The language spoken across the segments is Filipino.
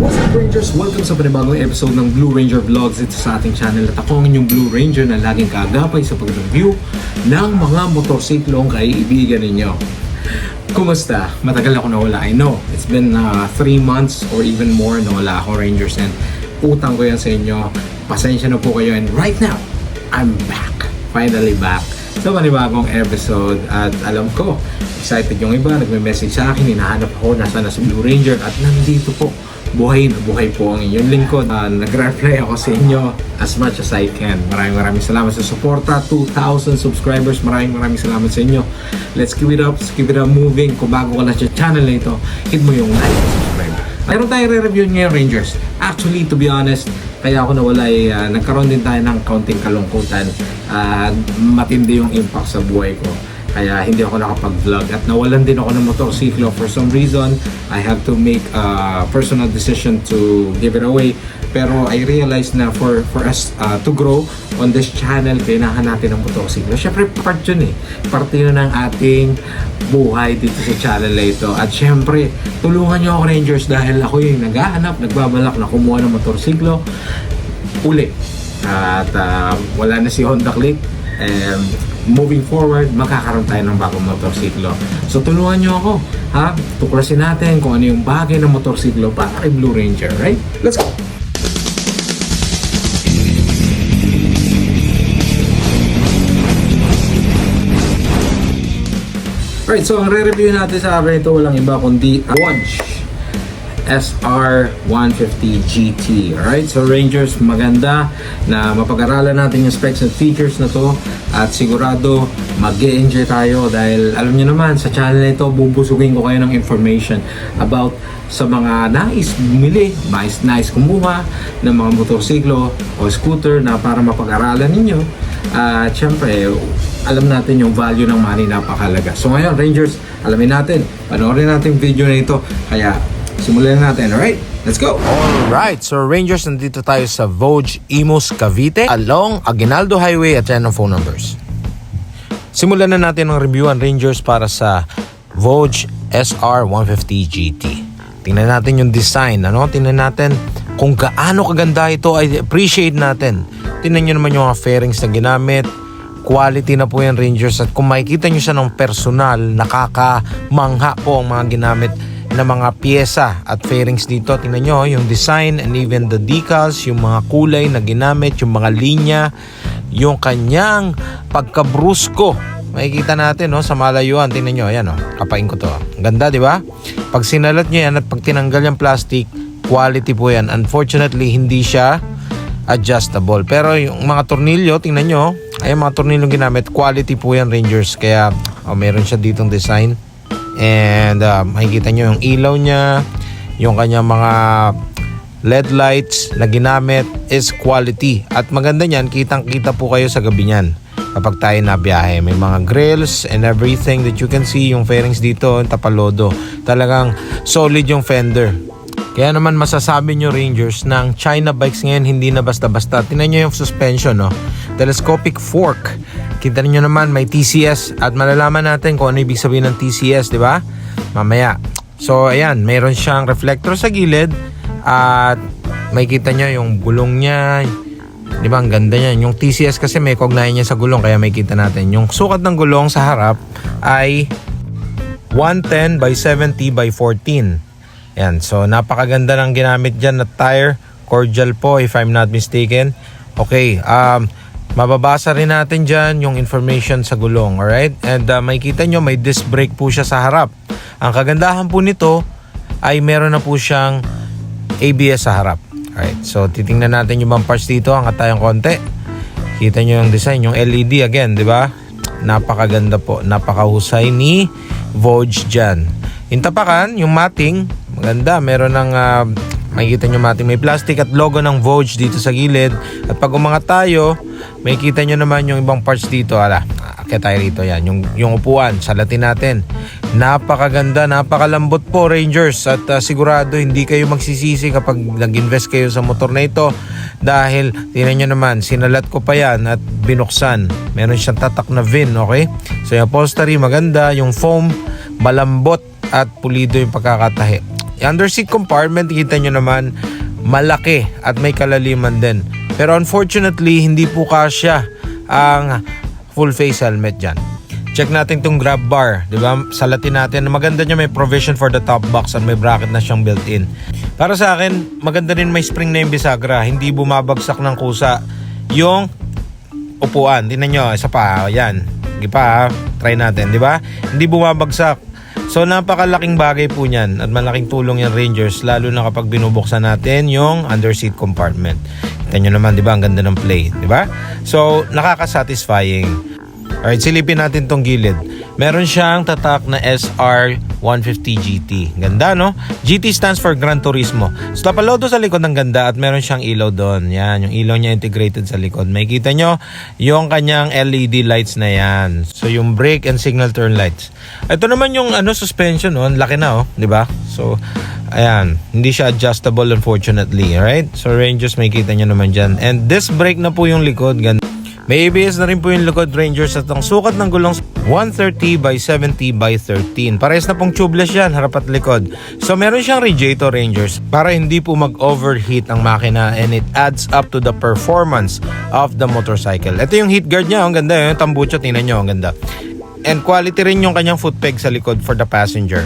What's up Rangers? Welcome sa panibagong episode ng Blue Ranger Vlogs dito sa ating channel. At ako ang inyong Blue Ranger na laging kaagapay sa pag-review ng mga motorsiklong kaibigan ninyo. Kumusta? Matagal ako nawala. I know, it's been 3 months or even more nawala ako Rangers, and utang ko yan sa inyo. Pasensya na po kayo, and right now, I'm back. Finally back sa panibagong episode. At alam ko, excited yung iba, nagme-message sa akin, hinahanap ako, nasa na si Blue Ranger, at nandito po. Buhay na buhay po ang inyong lingkod. Nag-reply ako sa inyo as much as I can. Maraming salamat sa suporta. 2,000 subscribers. Maraming salamat sa inyo. Let's keep it up. Let's keep it up moving. Kung bago ka na sa channel na ito, hit mo yung like at subscribe. Mayroon tayong re-review ngayon, Rangers. Actually, to be honest, kaya ako nawala ay nagkaroon din tayo ng kaunting kalungkutan. Matindi yung impact sa buhay ko. Kaya hindi ako nakapag-vlog at nawalan din ako ng motorsiklo. For some reason, I have to make a personal decision to give it away. Pero I realized na for us to grow on this channel, kailangan natin ng motorsiklo. Syempre, part yun eh. Parte yun ng ating buhay dito sa channel na ito. At syempre, tulungan nyo ako Rangers dahil ako yung naghahanap, nagbabalak na kumuha ng motorsiklo uli. At wala na si Honda Click. Moving forward, makakaroon tayo ng bagong motorsiklo. So tulungan nyo ako, ha? Tuklasin natin kung ano yung bagay ng motorsiklo para kay Blue Ranger, right? Let's go! Alright, so ang re-review natin sa akin ito walang iba kundi Vogue SR150 GT. Alright, so Rangers, maganda na mapag-aralan natin yung specs and features na to at sigurado mag-e-enjoy tayo dahil alam niyo naman sa channel na ito bubusugin ko kayo ng information about sa mga nais bumili, nais kumuha ng mga motorsiklo o scooter na para mapag-aralan ninyo. At syempre, alam natin yung value ng money, napakalaga. So ngayon Rangers, alamin natin, panoorin natin yung video na ito. Kaya simulan natin, alright? Let's go! Alright, so Rangers, nandito tayo sa Vogue Imus Cavite along Aguinaldo Highway at yan ang phone numbers. Simulan na natin ang reviewan Rangers para sa Vogue SR150 GT. Tingnan natin yung design, ano? Tingnan natin kung gaano kaganda ito, ay appreciate natin. Tingnan nyo naman yung mga fairings na ginamit. Quality na po yan Rangers, at kung makikita nyo siya ng personal, nakakamangha po ang mga ginamit na mga pyesa at fairings dito. Tingnan nyo yung design and even the decals, yung mga kulay na ginamit, yung mga linya, yung kanyang pagkabrusko. Makikita natin no, sa malayuan. Tingnan nyo, ayan oh, kapain ko to. Ganda, di ba? Pag sinalat nyo yan at pag tinanggal yung plastic, quality po yan. Unfortunately, hindi siya adjustable. Pero yung mga tornilyo, tingnan nyo, ay mga tornilyo ginamit, quality po yan Rangers. Kaya meron siya ditong design. And makikita nyo yung ilaw niya, yung kanyang mga LED lights na ginamit is quality. At maganda niyan, kitang-kita po kayo sa gabi niyan kapag tayo nabiyahe. May mga grills and everything that you can see. Yung fairings dito, tapalodo. Talagang solid yung fender. Kaya naman masasabi nyo Rangers ng China bikes ngayon hindi na basta-basta. Tingnan nyo yung suspension, no? Telescopic fork. Kita nyo naman may TCS at malalaman natin kung ano ibig sabihin ng TCS, di ba? Mamaya. So ayan, mayroon siyang reflector sa gilid at makikita nyo yung gulong niya. Di ba? Ang ganda niya. Yung TCS kasi may kognay niya sa gulong kaya makikita natin. Yung sukat ng gulong sa harap ay 110 by 70 by 14. Ayan, so napakaganda ng ginamit dyan na tire. Cordial po if I'm not mistaken. Okay, mababasa rin natin dyan yung information sa gulong, alright? And makikita nyo may disc brake po siya sa harap. Ang kagandahan po nito ay meron na po siyang ABS sa harap. Alright, so titingnan natin yung mga parts dito, angat tayong konti. Kita nyo yung design, yung LED again, di ba? Napakaganda po, napakahusay ni Vogue dyan. Yung tapakan, yung matting, maganda, meron ng makikita nyo mating may plastic at logo ng Vogue dito sa gilid. At pag umangat tayo, makikita nyo naman yung ibang parts dito. Kaya tayo rito yan, yung upuan, salatin natin. Napakaganda, napakalambot po Rangers. At sigurado hindi kayo magsisisi kapag nag-invest kayo sa motor na ito. Dahil, tingnan nyo naman, sinalat ko pa yan at binuksan. Meron siyang tatak na VIN, okay? So yung upholstery maganda, yung foam malambot at pulido yung pagkakatahi. Under seat compartment, kita nyo naman, malaki at may kalaliman din. Pero unfortunately, hindi po kasya ang full face helmet dyan. Check natin tong grab bar, di ba? Salatin natin. Maganda niya, may provision for the top box at may bracket na siyang built-in. Para sa akin, maganda rin may spring na yung bisagra. Hindi bumabagsak ng kusa yung upuan. Tingnan nyo, isa pa, yan. Sige pa, try natin, di ba? Hindi bumabagsak. So napakalaking bagay po niyan at malaking tulong yung Rangers, lalo na kapag binubuksan natin yung under seat compartment. Kita nyo naman, di ba? Ang ganda ng play, di ba? So nakaka-satisfying. Alright, silipin natin tong gilid. Meron siyang tatak na SR150 GT. Ganda, no? GT stands for Gran Turismo. So, tapalodo sa likod ng ganda at meron siyang ilaw doon. Yan, yung ilaw niya integrated sa likod. May kita nyo yung kanyang LED lights na yan. So, yung brake and signal turn lights. Ito naman yung suspension, no? Laki na, oh. Diba? So, ayan. Hindi siya adjustable, unfortunately. Alright? So, Rangers, may kita nyo naman dyan. And this brake na po yung likod. Ganda. May ABS na rin po yung likod, Rangers, at ang sukat ng gulong 130 by 70 by 13. Parehas na pong tubeless yan, harap at likod. So meron siyang radiator, Rangers, para hindi po mag-overheat ang makina, and it adds up to the performance of the motorcycle. Ito yung heat guard niya, ang ganda yung tambucho, tingnan nyo, ang ganda. And quality rin yung kanyang foot peg sa likod for the passenger.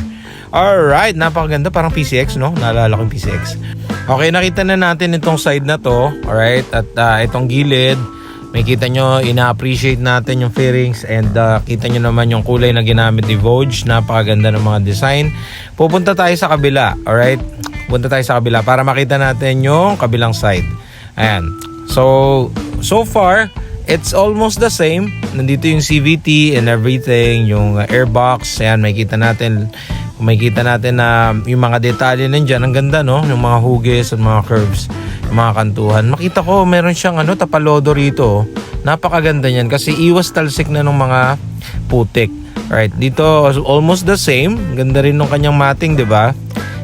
Alright, napakaganda, parang PCX, no? Naalala ko yung PCX. Okay, nakita na natin itong side na to, alright, at itong gilid. May kita nyo, ina-appreciate natin yung fairings, and kita nyo naman yung kulay na ginamit ni Vogue. Napakaganda ng mga design. Pupunta tayo sa kabila, alright? Pupunta tayo sa kabila para makita natin yung kabilang side. Ayan. So far, it's almost the same. Nandito yung CVT and everything, yung airbox. Ayan, may kita natin na yung mga detalye nandyan. Ang ganda, no? Yung mga hugis at mga curves, mga kantuhan. Makita ko meron siyang tapalodo rito. Napakaganda niyan kasi iwas talsik na ng mga putik. Right, dito almost the same. Ganda rin ng kanyang matting, 'di ba?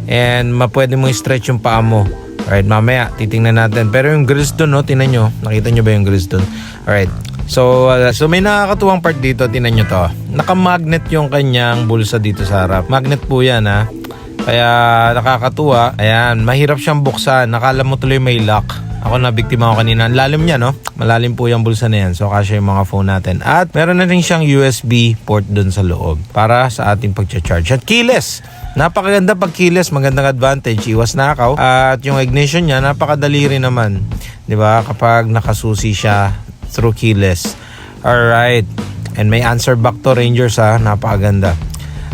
And pwede mo i-stretch yung paa mo. Right, mamaya titingnan natin. Pero yung grills doon, no, tingnan nyo. Nakita nyo ba yung grills doon? Alright. So may nakakatuwang part dito, tingnan nyo to. Naka-magnet yung kanyang bulsa dito sa harap. Magnet po 'yan, ha. Kaya nakakatuwa. Ayan, mahirap siyang buksan. Nakala mo tuloy may lock. Ako na biktima ko kanina. Ang lalim niya, no? Malalim po yung bulsa na yan. So kasya yung mga phone natin. At meron na rin siyang USB port dun sa loob para sa ating pag-charge. At keyless. Napakaganda pag keyless. Magandang advantage. Iwas nakaw. At yung ignition niya, napakadali rin naman. 'Di ba? Kapag nakasusi siya through keyless. Alright. And may answer back to, Rangers, ha. Napakaganda.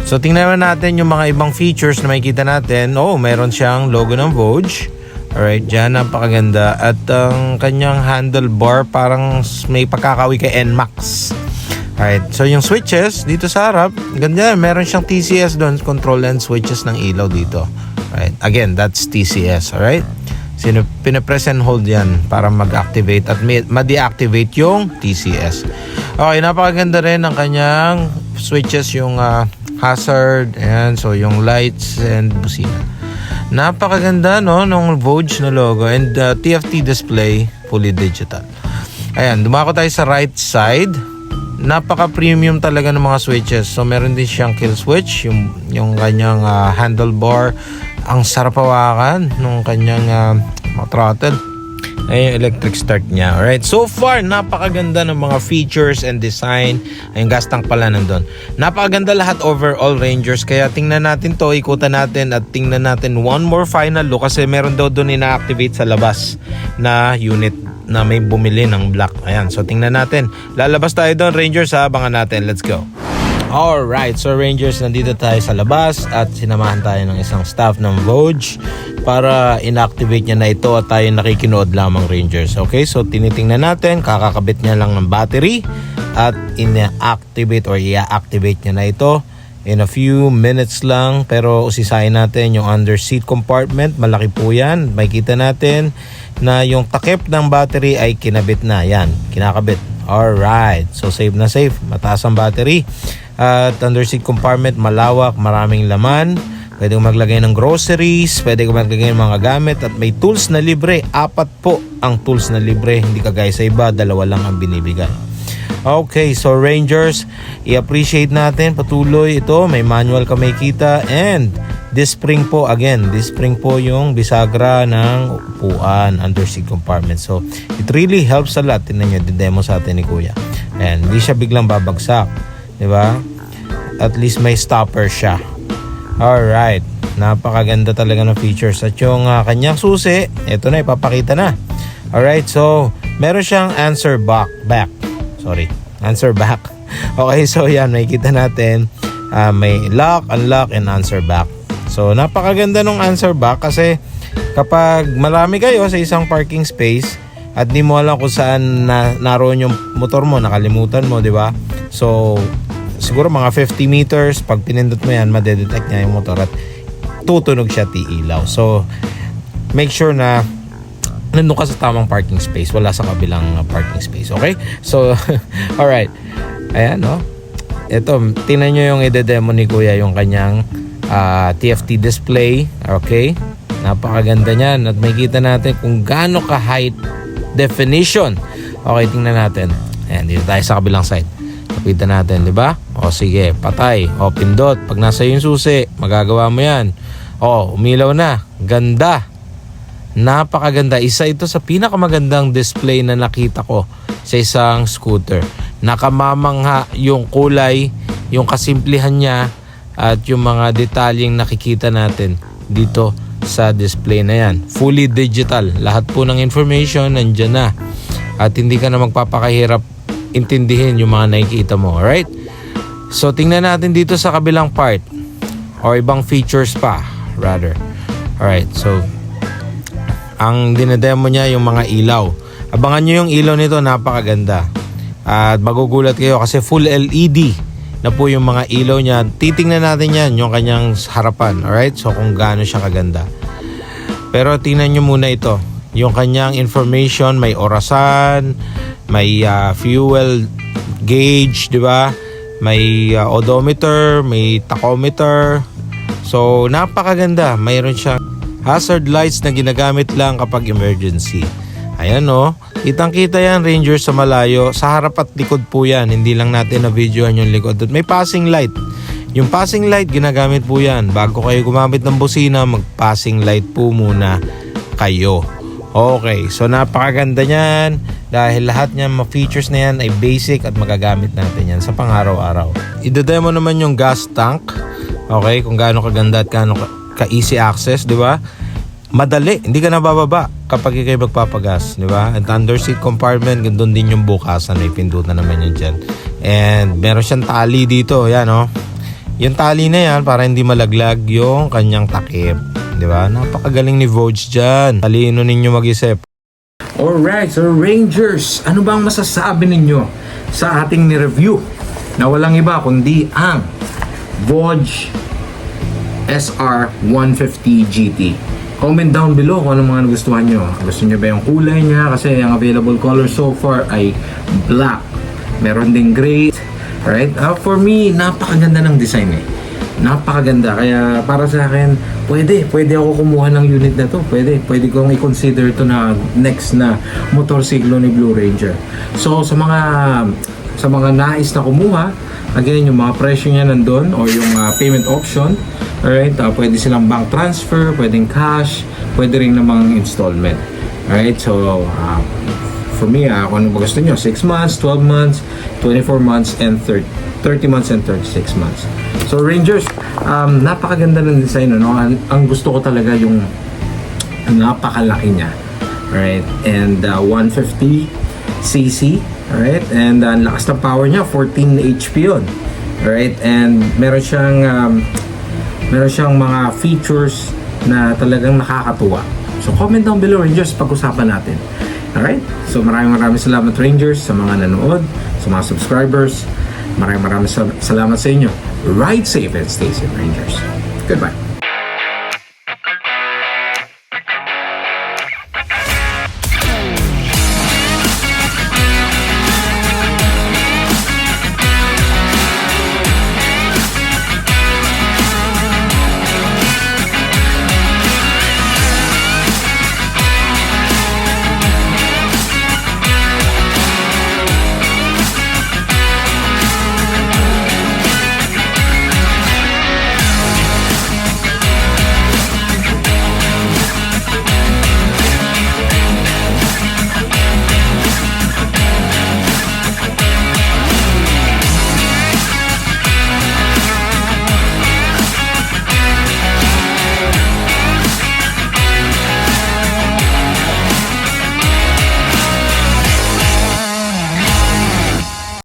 So tingnan natin yung mga ibang features na makikita natin. Oh, meron siyang logo ng Vogue. Alright, dyan napakaganda. At ang kanyang handlebar parang may pagkakawi kay NMAX. Alright, so yung switches dito sa harap, ganda. Meron siyang TCS doon, control and switches ng ilaw dito. Alright, again, that's TCS. Alright, pinapress and hold yan para mag-activate at ma-deactivate yung TCS. Okay, napakaganda rin ang kanyang switches, yung hazard, and so yung lights and busina. Napakaganda, no, nung Vogue na logo, and TFT display, fully digital. Ayan, dumako tayo sa right side. Napaka-premium talaga ng mga switches. So meron din siyang kill switch, yung kanyang handlebar. Ang sarap hawakan nung kanyang throttle. Ay, yung electric start niya. Alright, so far napakaganda ng mga features and design. Ay, yung gas tank pala nandun. Napakaganda lahat overall, Rangers. Kaya tingnan natin to, ikutan natin at tingnan natin one more final look kasi meron daw doon ina-activate sa labas na unit na may bumili ng black. Ayan, so tingnan natin. Lalabas tayo doon, Rangers, ha? Abangan natin. Let's go. Alright, so Rangers, nandito tayo sa labas at sinamahan tayo ng isang staff ng Vogue para inactivate niya na ito at tayo nakikinood lamang, Rangers. Okay, so tinitingnan natin, kakakabit niya lang ng battery at ina-activate or i-activate niya na ito in a few minutes lang. Pero usisahin natin yung under seat compartment, malaki po yan. Makikita natin na yung takip ng battery ay kinabit na. Yan, kinakabit. Alright, so safe na safe, mataas ang battery. At under seat compartment, malawak, maraming laman. Pwede kong maglagay ng groceries, pwede kong maglagay ng mga gamit, at may tools na libre. 4 po ang tools na libre, hindi kagaya sa iba, 2 lang ang binibigay. Okay, so Rangers, i-appreciate natin patuloy ito. May manual ka may kita. And this spring po, again, this spring po yung bisagra ng upuan under seat compartment. So, it really helps a lot. Tingnan nyo, demo sa atin ni Kuya. And hindi siya biglang babagsak. Diba? At least may stopper siya. Alright. Napakaganda talaga ng features. At yung kanyang susi, ito na, ipapakita na. Alright, so meron siyang answer back. Answer back. Okay, so yan, makikita natin may lock, unlock, and answer back. So napakaganda ng answer back kasi kapag marami kayo sa isang parking space at di mo alam kung saan naroon yung motor mo, nakalimutan mo, di ba? So siguro mga 50 meters, pag pinindot mo yan, madedetect niya yung motor at tutunog siya ilaw. So make sure na nandun ka sa tamang parking space, wala sa kabilang parking space, okay? So, alright. Ayan, no? Ito, tingnan nyo yung ide-demo ni Kuya, yung kanyang TFT display, okay? Napakaganda niyan at makikita natin kung gaano ka high definition. Okay, tingnan natin. Ayan, dito tayo sa kabilang side. Kapitan natin, di ba? O sige, patay. O, pindot. Pag nasa yung susi, magagawa mo yan. O, umilaw na. Ganda. Napakaganda. Isa ito sa pinakamagandang display na nakita ko sa isang scooter. Nakamamangha yung kulay, yung kasimplihan niya at yung mga detalyeng nakikita natin dito sa display na yan. Fully digital. Lahat po ng information nandyan na. At hindi ka na magpapakahirap intindihin yung mga nakikita mo. Alright? So tingnan natin dito sa kabilang part or ibang features pa rather. Alright, so ang dinedemo niya yung mga ilaw. Abangan nyo yung ilaw nito, napakaganda. At magugulat kayo kasi full LED na po yung mga ilaw niya. Titingnan natin yan, yung kanyang harapan. Alright? So kung gaano siya kaganda. Pero tingnan nyo muna ito. Yung kanyang information, may orasan, may fuel gauge, di ba? May odometer, may tachometer. So napakaganda. Mayroon siyang hazard lights na ginagamit lang kapag emergency. Ayan o. Kitang-kita yan, Rangers, sa malayo. Sa harap at likod po yan. Hindi lang natin na-videoan yung likod. At may passing light. Yung passing light, ginagamit po yan. Bago kayo gumamit ng busina, mag-passing light po muna kayo. Okay, so napakaganda niyan. Dahil lahat niyan, mga features na yan ay basic at magagamit natin yan sa pang-araw-araw. Ide-demo naman yung gas tank. Okay, kung gaano kaganda at gaano ka-easy access, di ba? Madali, hindi ka nabababa kapag kayo magpapagas, di ba? At under seat compartment, gandun din yung bukasan, may pindutan naman yun dyan. And meron siyang tali dito, yan o. Yung tali na yan, para hindi malaglag yung kanyang takip, di ba? Napakagaling ni Vogue dyan. Talino ninyo mag-isip. Alright, so Rangers, ano bang masasabi ninyo sa ating ni-review na walang iba kundi ang Vogue SR150 GT? Comment down below kung anong mga nagustuhan nyo. Gusto nyo ba yung kulay niya? Kasi ang available color so far ay black. Meron ding gray. Right? For me, napakaganda ng design eh. Napakaganda. Kaya para sa akin, pwede ako kumuha ng unit na to. Pwede kong i-consider to na next na motorsiklo ni Blue Ranger. So sa mga nais na kumuha, again, yung mga presyo niya nandun or yung payment option. Alright, pwede silang bank transfer, pwedeng cash, pwede rin namang installment. Alright, so for me, kung ano ba gusto nyo, 6 months, 12 months, 24 months, and 30 months and 36 months. So Rangers, napakaganda ng design, no? Ang gusto ko talaga yung napakalaki niya. Alright, and 150cc, alright, and ang lakas ng power niya, 14 HP yun. Alright, and meron siyang mga features na talagang nakakatuwa. So comment down below, Rangers, pag-usapan natin. Alright? So maraming salamat, Rangers, sa mga nanood, sa mga subscribers. Maraming salamat sa inyo. Ride safe and stay safe, Rangers. Goodbye.